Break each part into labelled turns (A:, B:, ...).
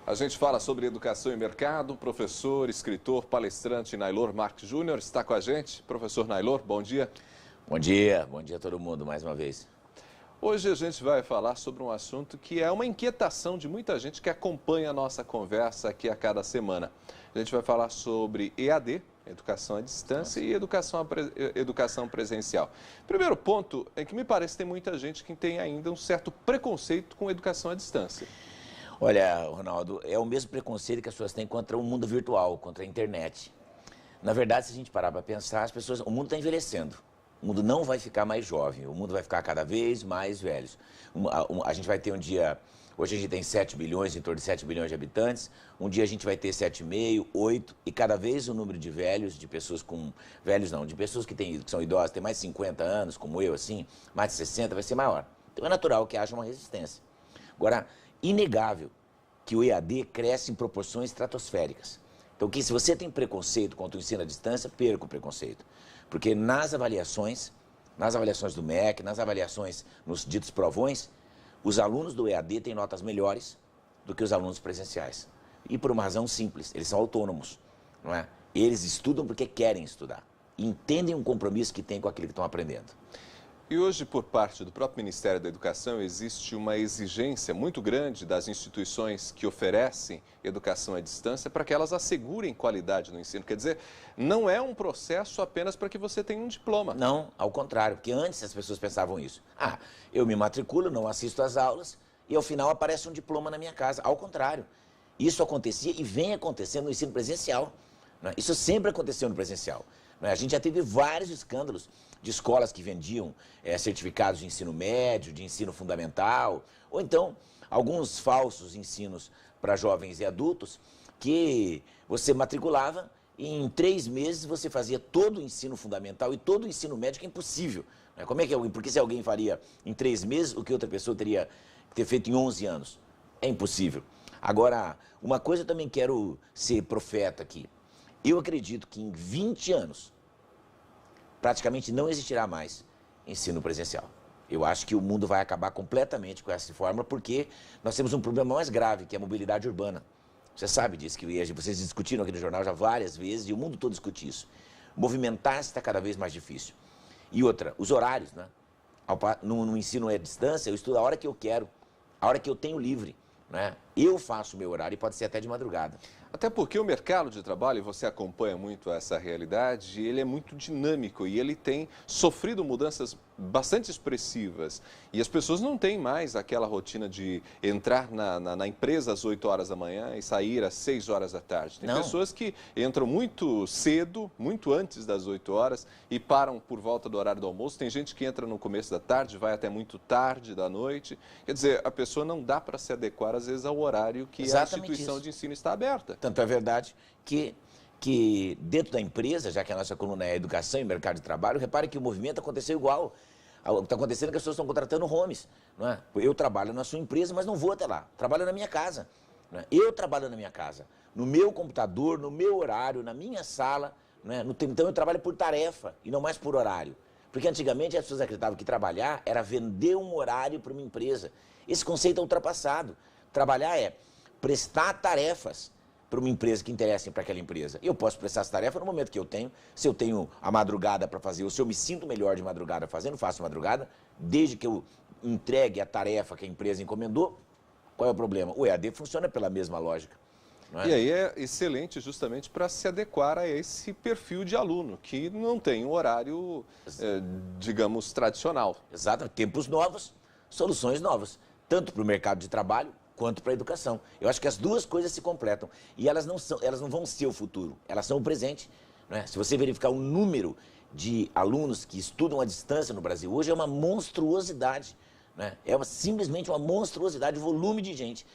A: A gente fala sobre educação e mercado. Professor, escritor, palestrante Nailor Marques Júnior está com a gente. Professor Nailor, bom dia.
B: Bom dia a todo mundo mais uma vez.
A: Hoje a gente vai falar sobre um assunto que é uma inquietação de muita gente que acompanha a nossa conversa aqui a cada semana. A gente vai falar sobre EAD, educação à distância, e educação presencial. Primeiro ponto é que me parece que tem muita gente que tem ainda um certo preconceito com educação à distância.
B: Olha, Ronaldo, é o mesmo preconceito que as pessoas têm contra o mundo virtual, contra a internet. Na verdade, se a gente parar para pensar, o mundo está envelhecendo. O mundo não vai ficar mais jovem, o mundo vai ficar cada vez mais velho. A gente vai ter um dia, hoje a gente tem 7 bilhões, em torno de 7 bilhões de habitantes, um dia a gente vai ter 7,5, 8, e cada vez o número de velhos, de pessoas com, velhos não, de pessoas que são idosas, têm mais de 50 anos, como eu, assim, mais de 60, vai ser maior. Então é natural que haja uma resistência. Agora, inegável que o EAD cresce em proporções estratosféricas. Então, se você tem preconceito contra o ensino à distância, perca o preconceito. Porque nas avaliações do MEC, nas avaliações nos ditos provões, os alunos do EAD têm notas melhores do que os alunos presenciais. E por uma razão simples, eles são autônomos, não é? Eles estudam porque querem estudar. Entendem o compromisso que têm com aquilo que estão aprendendo.
A: E hoje, por parte do próprio Ministério da Educação, existe uma exigência muito grande das instituições que oferecem educação à distância para que elas assegurem qualidade no ensino. Quer dizer, não é um processo apenas para que você tenha um diploma.
B: Não, ao contrário, porque antes as pessoas pensavam isso. Ah, eu me matriculo, não assisto às aulas e ao final aparece um diploma na minha casa. Ao contrário, isso acontecia e vem acontecendo no ensino presencial. Né? Isso sempre aconteceu no presencial. A gente já teve vários escândalos de escolas que vendiam certificados de ensino médio, de ensino fundamental, ou então alguns falsos ensinos para jovens e adultos que você matriculava e em 3 meses você fazia todo o ensino fundamental e todo o ensino médio, que é impossível. Como é que porque se alguém faria em 3 meses o que outra pessoa teria que ter feito em 11 anos? É impossível. Agora, uma coisa eu também quero ser profeta aqui. Eu acredito que em 20 anos, praticamente não existirá mais ensino presencial. Eu acho que o mundo vai acabar completamente com essa fórmula, porque nós temos um problema mais grave, que é a mobilidade urbana. Você sabe disso, que vocês discutiram aqui no jornal já várias vezes, e o mundo todo discute isso. Movimentar-se está cada vez mais difícil. E outra, os horários, né? No ensino à distância, eu estudo a hora que eu quero, a hora que eu tenho livre. Né? Eu faço o meu horário e pode ser até de madrugada.
A: Até porque o mercado de trabalho, e você acompanha muito essa realidade, ele é muito dinâmico e ele tem sofrido mudanças bastante expressivas. E as pessoas não têm mais aquela rotina de entrar na empresa às 8 horas da manhã e sair às 6 horas da tarde. Tem pessoas que entram muito cedo, muito antes das 8 horas e param por volta do horário do almoço. Tem gente que entra no começo da tarde, vai até muito tarde da noite. Quer dizer, a pessoa não dá para se adequar às vezes ao horário que a instituição de ensino está aberta.
B: Tanto é verdade que dentro da empresa, já que a nossa coluna é educação e mercado de trabalho, repare que o movimento aconteceu igual. O que está acontecendo é que as pessoas estão contratando homes. Não é? Eu trabalho na sua empresa, mas não vou até lá. Trabalho na minha casa. Não é? Eu trabalho na minha casa, no meu computador, no meu horário, na minha sala. Não é? Então eu trabalho por tarefa e não mais por horário. Porque antigamente as pessoas acreditavam que trabalhar era vender um horário para uma empresa. Esse conceito é ultrapassado. Trabalhar é prestar tarefas para uma empresa que interessa para aquela empresa. Eu posso prestar essa tarefa no momento que eu tenho. Se eu tenho a madrugada para fazer, ou se eu me sinto melhor de madrugada fazendo, faço madrugada, desde que eu entregue a tarefa que a empresa encomendou. Qual é o problema? O EAD funciona pela mesma lógica. Não é?
A: E aí é excelente justamente para se adequar a esse perfil de aluno, que não tem um horário, digamos, tradicional.
B: Exato, tempos novos, soluções novas, tanto para o mercado de trabalho, quanto para a educação. Eu acho que as duas coisas se completam. E elas não vão ser o futuro, elas são o presente. Né? Se você verificar o número de alunos que estudam à distância no Brasil hoje, é uma monstruosidade. Né? É simplesmente uma monstruosidade, o volume de gente.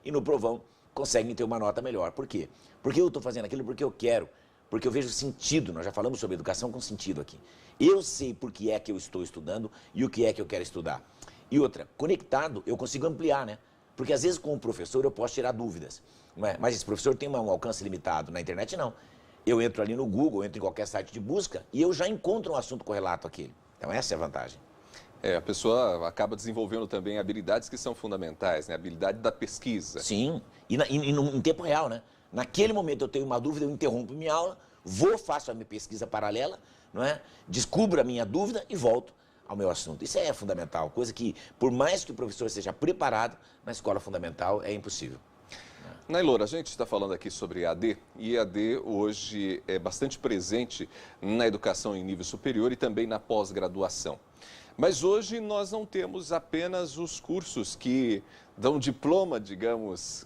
B: E no provão conseguem ter uma nota melhor. Por quê? Porque eu estou fazendo aquilo porque eu quero, porque eu vejo sentido. Nós já falamos sobre educação com sentido aqui. Eu sei por que é que eu estou estudando e o que é que eu quero estudar. E outra, conectado, eu consigo ampliar, né? Porque às vezes com o professor eu posso tirar dúvidas, não é? Mas esse professor tem um alcance limitado, na internet não. Eu entro ali no Google, entro em qualquer site de busca e eu já encontro um assunto correlato àquele. Então essa é a vantagem.
A: A pessoa acaba desenvolvendo também habilidades que são fundamentais, né? A habilidade da pesquisa.
B: Sim, em tempo real, né? Naquele momento eu tenho uma dúvida, eu interrompo minha aula, vou, faço a minha pesquisa paralela, não é? Descubro a minha dúvida e volto ao meu assunto. Isso é fundamental, coisa que, por mais que o professor seja preparado, na escola fundamental é impossível.
A: Naylor, a gente está falando aqui sobre EAD, e EAD hoje é bastante presente na educação em nível superior e também na pós-graduação. Mas hoje nós não temos apenas os cursos que dão diploma, digamos,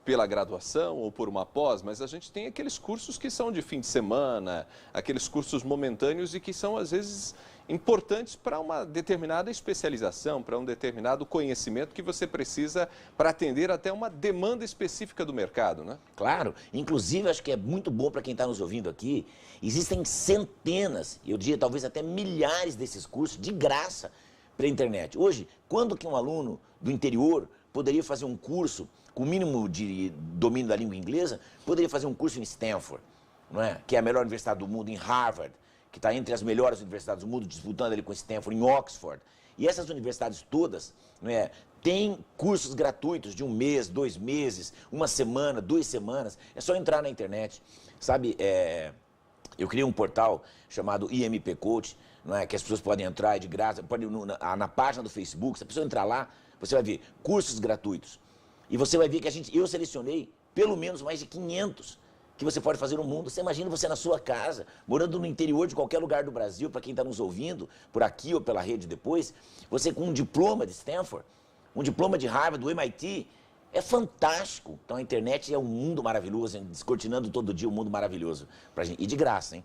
A: pela graduação ou por uma pós, mas a gente tem aqueles cursos que são de fim de semana, aqueles cursos momentâneos e que são, às vezes, importantes para uma determinada especialização, para um determinado conhecimento que você precisa para atender até uma demanda específica do mercado, né?
B: Claro, inclusive acho que é muito bom para quem está nos ouvindo aqui, existem centenas, eu diria talvez até milhares desses cursos de graça pela internet. Hoje, quando que um aluno do interior poderia fazer um curso com o mínimo de domínio da língua inglesa, poderia fazer um curso em Stanford, não é? Que é a melhor universidade do mundo, em Harvard, que está entre as melhores universidades do mundo, disputando ali com Stanford, em Oxford. E essas universidades todas, não é, têm cursos gratuitos de 1 mês, 2 meses, 1 semana, 2 semanas. É só entrar na internet. Sabe, eu criei um portal chamado IMP Coach, não é, que as pessoas podem entrar de graça, pode na página do Facebook, se a pessoa entrar lá, você vai ver cursos gratuitos. E você vai ver que eu selecionei pelo menos mais de 500 que você pode fazer no mundo. Você imagina você na sua casa, morando no interior de qualquer lugar do Brasil, para quem está nos ouvindo, por aqui ou pela rede depois, você com um diploma de Stanford, um diploma de Harvard, do MIT, é fantástico. Então a internet é um mundo maravilhoso, descortinando todo dia um mundo maravilhoso pra gente. E de graça, hein?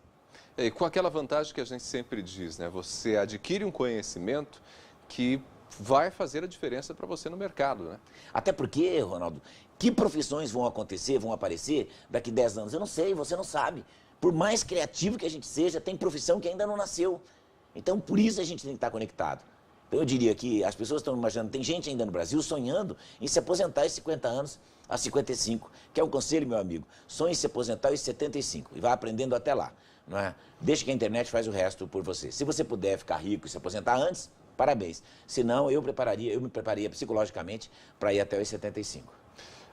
A: E com aquela vantagem que a gente sempre diz, né? Você adquire um conhecimento que vai fazer a diferença para você no mercado, né?
B: Até porque, Ronaldo, que profissões vão acontecer, vão aparecer daqui 10 anos? Eu não sei, você não sabe. Por mais criativo que a gente seja, tem profissão que ainda não nasceu. Então, por isso a gente tem que estar conectado. Então, eu diria que as pessoas estão imaginando, tem gente ainda no Brasil sonhando em se aposentar aos 50 anos, aos 55. Quer um conselho, meu amigo? Sonhe em se aposentar aos 75 e vá aprendendo até lá, não é? Deixa que a internet faz o resto por você. Se você puder ficar rico e se aposentar antes, parabéns. Se não, eu me prepararia psicologicamente para ir até os 75.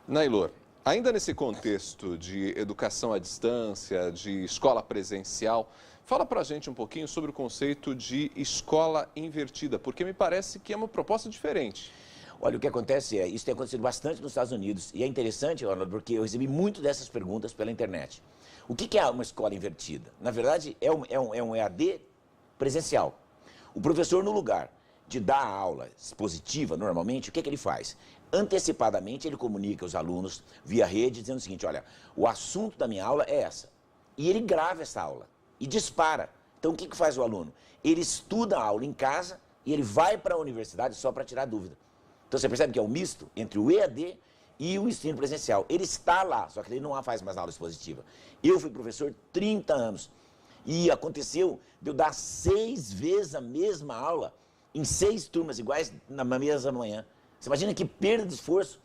A: Naylor, ainda nesse contexto de educação à distância, de escola presencial, fala pra gente um pouquinho sobre o conceito de escola invertida, porque me parece que é uma proposta diferente.
B: Olha, o que acontece isso tem acontecido bastante nos Estados Unidos, e é interessante, Ronaldo, porque eu recebi muito dessas perguntas pela internet. O que é uma escola invertida? Na verdade, é um EAD presencial. O professor, no lugar de dar a aula expositiva, normalmente, o que ele faz? Antecipadamente, ele comunica aos alunos via rede, dizendo o seguinte, olha, o assunto da minha aula é essa. E ele grava essa aula e dispara. Então, o que faz o aluno? Ele estuda a aula em casa e ele vai para a universidade só para tirar dúvida. Então, você percebe que é um misto entre o EAD e o ensino presencial. Ele está lá, só que ele não faz mais aula expositiva. Eu fui professor 30 anos e aconteceu de eu dar 6 vezes a mesma aula em 6 turmas iguais na mesma manhã. Você imagina que perda de esforço?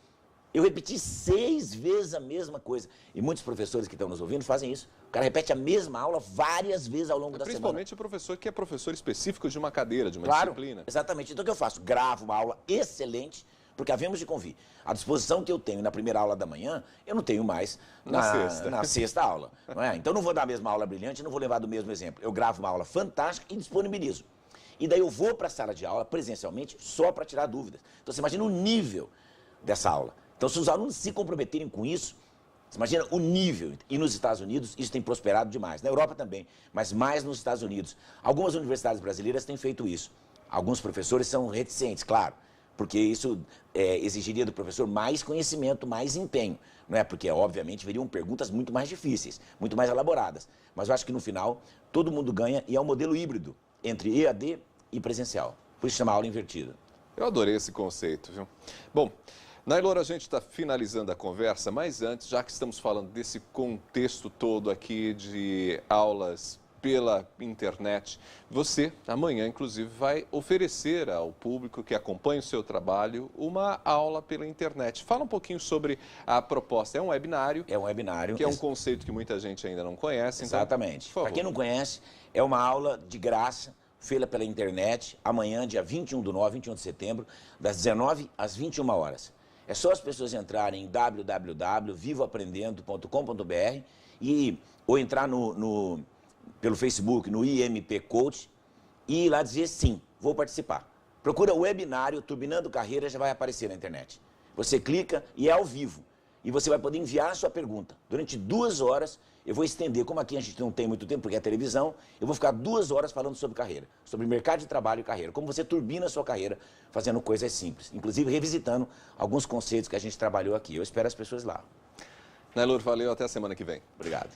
B: Eu repeti 6 vezes a mesma coisa. E muitos professores que estão nos ouvindo fazem isso. O cara repete a mesma aula várias vezes ao longo da semana.
A: Principalmente o professor que é professor específico de uma cadeira, de uma disciplina.
B: Exatamente. Então o que eu faço? Gravo uma aula excelente, porque havemos de convir. A disposição que eu tenho na primeira aula da manhã, eu não tenho mais na sexta aula. Não é? Então eu não vou dar a mesma aula brilhante, não vou levar do mesmo exemplo. Eu gravo uma aula fantástica e disponibilizo. E daí eu vou para a sala de aula presencialmente só para tirar dúvidas. Então você imagina o nível dessa aula. Então se os alunos se comprometerem com isso, você imagina o nível. E nos Estados Unidos isso tem prosperado demais. Na Europa também, mas mais nos Estados Unidos. Algumas universidades brasileiras têm feito isso. Alguns professores são reticentes, claro, porque isso exigiria do professor mais conhecimento, mais empenho. Não é? Porque, obviamente, veriam perguntas muito mais difíceis, muito mais elaboradas. Mas eu acho que no final todo mundo ganha e é um modelo híbrido entre EAD e presencial. Por isso chama aula invertida.
A: Eu adorei esse conceito, viu? Bom, Naylor, a gente está finalizando a conversa, mas antes, já que estamos falando desse contexto todo aqui de aulas pela internet, você, amanhã, inclusive, vai oferecer ao público que acompanha o seu trabalho uma aula pela internet. Fala um pouquinho sobre a proposta. É um webinário.
B: É um webinário.
A: Que é um conceito que muita gente ainda não conhece.
B: Exatamente.
A: Então,
B: para quem não conhece, é uma aula de graça, feita pela internet, amanhã, dia 21/9, 21 de setembro, das 19 às 21 horas. É só as pessoas entrarem em www.vivoaprendendo.com.br ou entrar pelo Facebook, no IMP Coach, e ir lá dizer sim, vou participar. Procura o webinário Turbinando Carreira, já vai aparecer na internet. Você clica e é ao vivo. E você vai poder enviar a sua pergunta. Durante 2 horas, eu vou estender, como aqui a gente não tem muito tempo, porque é televisão, eu vou ficar 2 horas falando sobre carreira, sobre mercado de trabalho e carreira, como você turbina a sua carreira fazendo coisas simples, inclusive revisitando alguns conceitos que a gente trabalhou aqui. Eu espero as pessoas lá.
A: Nailor, valeu, até a semana que vem.
B: Obrigado.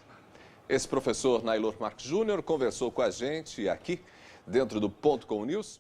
A: Esse professor Nailor Marques Júnior conversou com a gente aqui, dentro do Ponto Com News.